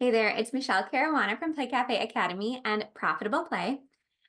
Hey there, it's Michelle Caruana from Play Cafe Academy and Profitable Play.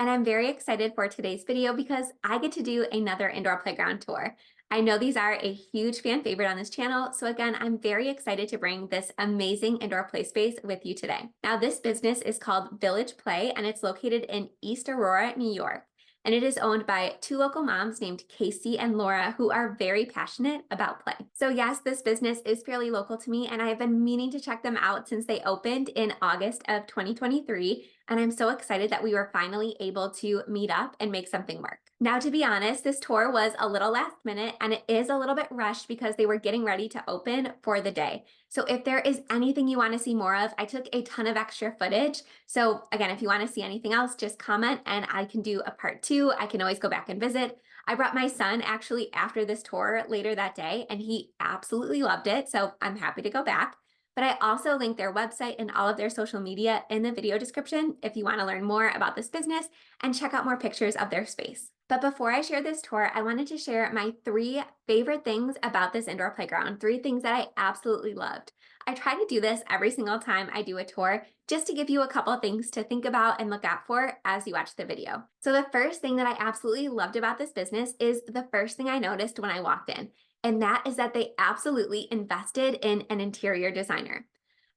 And I'm very excited for today's video because I get to do another indoor playground tour. I know these are a huge fan favorite on this channel, so again, I'm very excited to bring this amazing indoor play space with you today. Now, this business is called Village Play and it's located in East Aurora, New York. And it is owned by two local moms named Casey and Laura who are very passionate about play. So yes, this business is fairly local to me and I have been meaning to check them out since they opened in August of 2023. And I'm so excited that we were finally able to meet up and make something work. Now, to be honest, this tour was a little last minute and it is a little bit rushed because they were getting ready to open for the day. So if there is anything you want to see more of, I took a ton of extra footage. So again, if you want to see anything else, just comment and I can do a part 2. I can always go back and visit. I brought my son actually after this tour later that day and he absolutely loved it. So I'm happy to go back. But I also linked their website and all of their social media in the video description if you want to learn more about this business and check out more pictures of their space. But before I share this tour, I wanted to share my 3 favorite things about this indoor playground, 3 things that I absolutely loved. I try to do this every single time I do a tour just to give you a couple of things to think about and look out for as you watch the video. So the first thing that I absolutely loved about this business is the first thing I noticed when I walked in. And that is that they absolutely invested in an interior designer.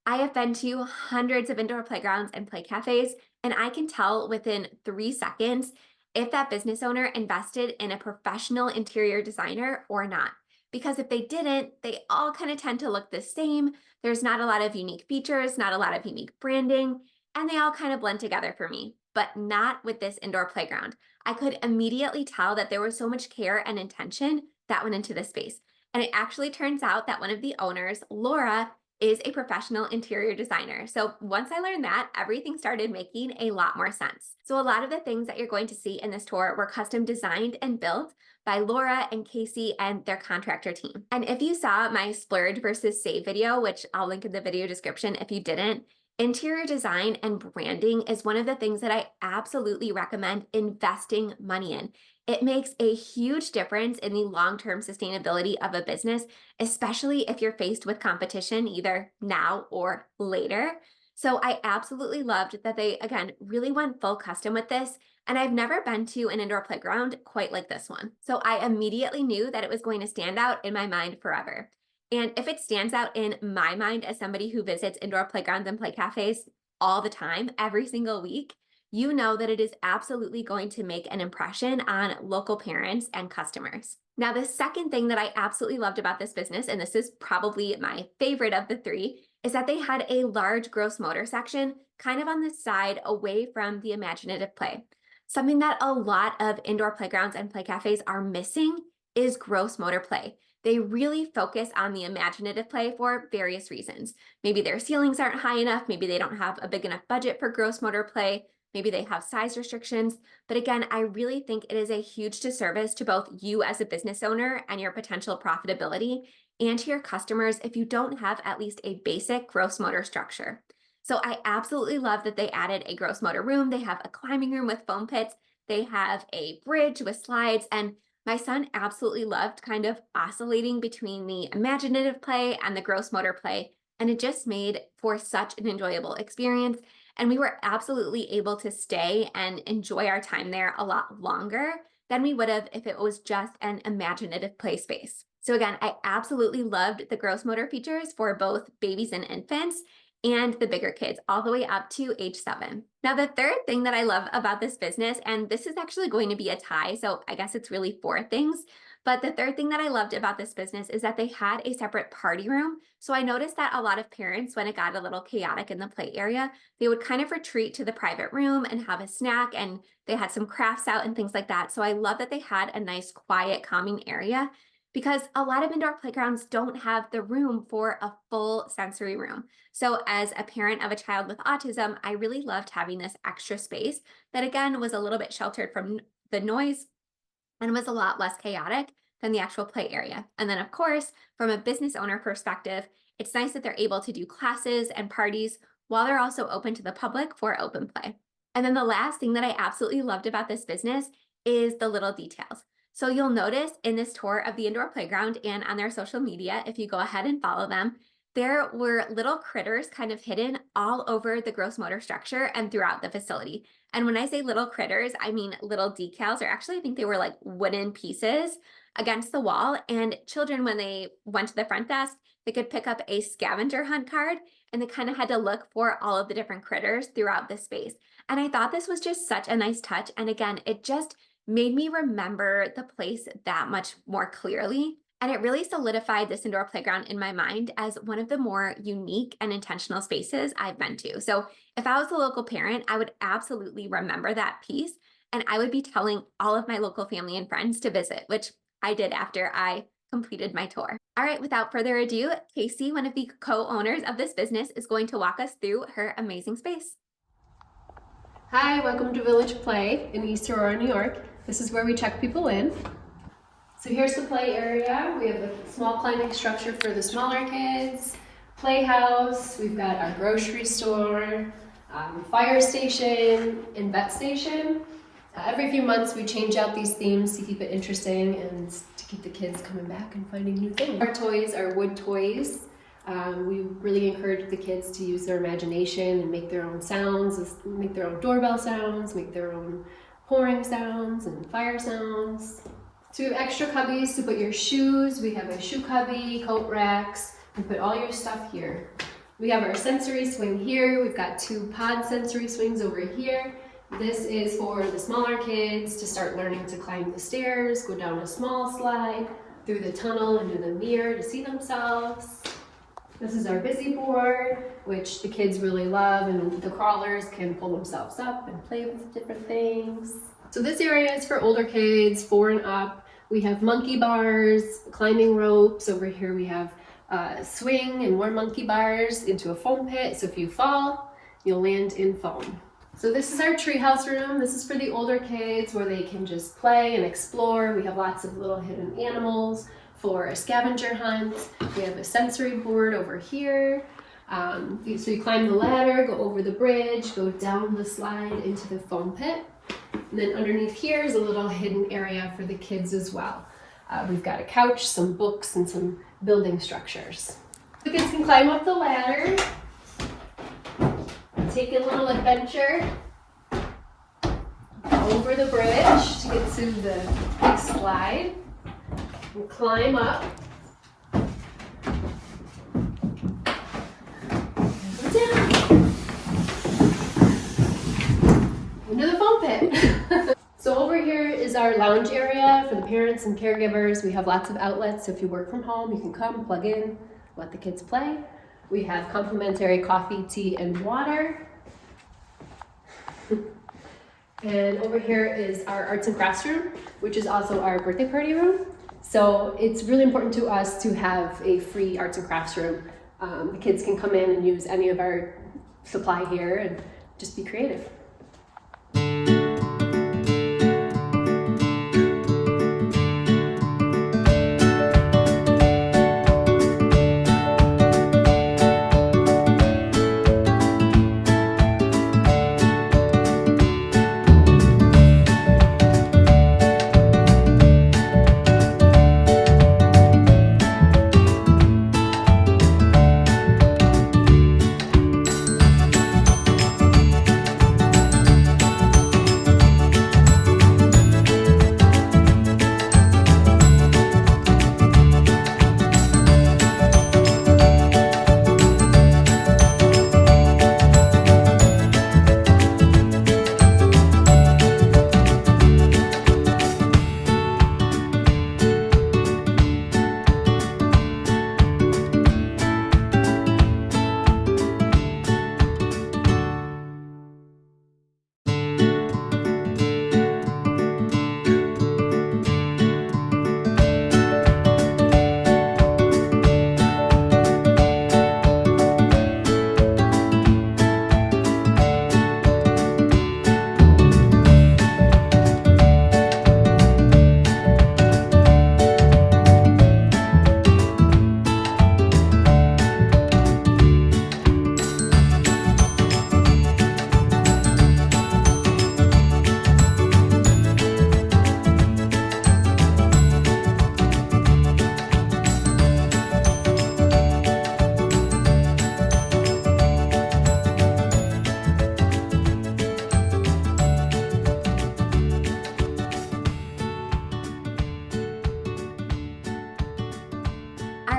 I have been to hundreds of indoor playgrounds and play cafes, and I can tell within 3 seconds if that business owner invested in a professional interior designer or not. Because if they didn't, they all kind of tend to look the same. There's not a lot of unique features, not a lot of unique branding, and they all kind of blend together for me, but not with this indoor playground. I could immediately tell that there was so much care and intention that went into this space. And it actually turns out that one of the owners, Laura, is a professional interior designer. So once I learned that, everything started making a lot more sense. So a lot of the things that you're going to see in this tour were custom designed and built by Laura and Casey and their contractor team. And if you saw my splurge versus save video, which I'll link in the video description if you didn't, interior design and branding is one of the things that I absolutely recommend investing money in. It makes a huge difference in the long-term sustainability of a business, especially if you're faced with competition either now or later. So I absolutely loved that they, again, really went full custom with this. And I've never been to an indoor playground quite like this one. So I immediately knew that it was going to stand out in my mind forever. And if it stands out in my mind as somebody who visits indoor playgrounds and play cafes all the time, every single week, you know that it is absolutely going to make an impression on local parents and customers. Now, the second thing that I absolutely loved about this business, and this is probably my favorite of the 3, is that they had a large gross motor section kind of on the side away from the imaginative play. Something that a lot of indoor playgrounds and play cafes are missing is gross motor play. They really focus on the imaginative play for various reasons. Maybe their ceilings aren't high enough, maybe they don't have a big enough budget for gross motor play, maybe they have size restrictions. But again, I really think it is a huge disservice to both you as a business owner and your potential profitability and to your customers if you don't have at least a basic gross motor structure. So I absolutely love that they added a gross motor room. They have a climbing room with foam pits. They have a bridge with slides, and my son absolutely loved kind of oscillating between the imaginative play and the gross motor play, and it just made for such an enjoyable experience. And we were absolutely able to stay and enjoy our time there a lot longer than we would have if it was just an imaginative play space. So again, I absolutely loved the gross motor features for both babies and infants and the bigger kids all the way up to age 7. Now, the third thing that I love about this business, and this is actually going to be a tie, so I guess it's really 4 things, but the third thing that I loved about this business is that they had a separate party room. So I noticed that a lot of parents, when it got a little chaotic in the play area, they would kind of retreat to the private room and have a snack, and they had some crafts out and things like that. So I love that they had a nice, quiet, calming area, because a lot of indoor playgrounds don't have the room for a full sensory room. So as a parent of a child with autism, I really loved having this extra space that again was a little bit sheltered from the noise and was a lot less chaotic than the actual play area. And then of course, from a business owner perspective, it's nice that they're able to do classes and parties while they're also open to the public for open play. And then the last thing that I absolutely loved about this business is the little details. So you'll notice in this tour of the indoor playground and on their social media, if you go ahead and follow them, There were little critters kind of hidden all over the gross motor structure and throughout the facility. And when I say little critters, I mean little decals, or actually, I think they were like wooden pieces against the wall. And children, when they went to the front desk, they could pick up a scavenger hunt card and they kind of had to look for all of the different critters throughout the space. And I thought this was just such a nice touch. And again, it just made me remember the place that much more clearly. And it really solidified this indoor playground in my mind as one of the more unique and intentional spaces I've been to. So if I was a local parent, I would absolutely remember that piece. And I would be telling all of my local family and friends to visit, which I did after I completed my tour. All right, without further ado, Casey, one of the co-owners of this business, is going to walk us through her amazing space. Hi, welcome to Village Play in East Aurora, New York. This is where we check people in. So here's the play area. We have a small climbing structure for the smaller kids, playhouse, we've got our grocery store, fire station, and vet station. Every few months we change out these themes to keep it interesting and to keep the kids coming back and finding new things. Our toys are wood toys. We really encourage the kids to use their imagination and make their own sounds, make their own doorbell sounds, make their own pouring sounds and fire sounds. So we have extra cubbies to put your shoes. We have a shoe cubby, coat racks, and put all your stuff here. We have our sensory swing here. We've got 2 pod sensory swings over here. This is for the smaller kids to start learning to climb the stairs, go down a small slide, through the tunnel into the mirror to see themselves. This is our busy board, which the kids really love, and the crawlers can pull themselves up and play with different things. So this area is for older kids, 4 and up. We have monkey bars, climbing ropes. Over here we have swing and more monkey bars into a foam pit. So if you fall, you'll land in foam. So this is our treehouse room. This is for the older kids where they can just play and explore. We have lots of little hidden animals for a scavenger hunt. We have a sensory board over here. So you climb the ladder, go over the bridge, go down the slide into the foam pit. And then underneath here is a little hidden area for the kids as well. We've got a couch, some books, and some building structures. The kids can climb up the ladder, take a little adventure over the bridge to get to the big slide, and climb up. And go down into the foam pit. So over here is our lounge area for the parents and caregivers. We have lots of outlets, so if you work from home, you can come, plug in, let the kids play. We have complimentary coffee, tea, and water. And over here is our arts and crafts room, which is also our birthday party room. So it's really important to us to have a free arts and crafts room. The kids can come in and use any of our supply here and just be creative.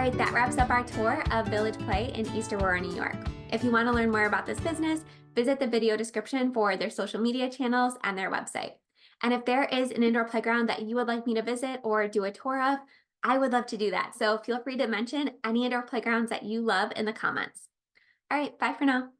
right, that wraps up our tour of Village Play in East Aurora, New York. If you want to learn more about this business, visit the video description for their social media channels and their website. And if there is an indoor playground that you would like me to visit or do a tour of, I would love to do that. So feel free to mention any indoor playgrounds that you love in the comments. All right, bye for now.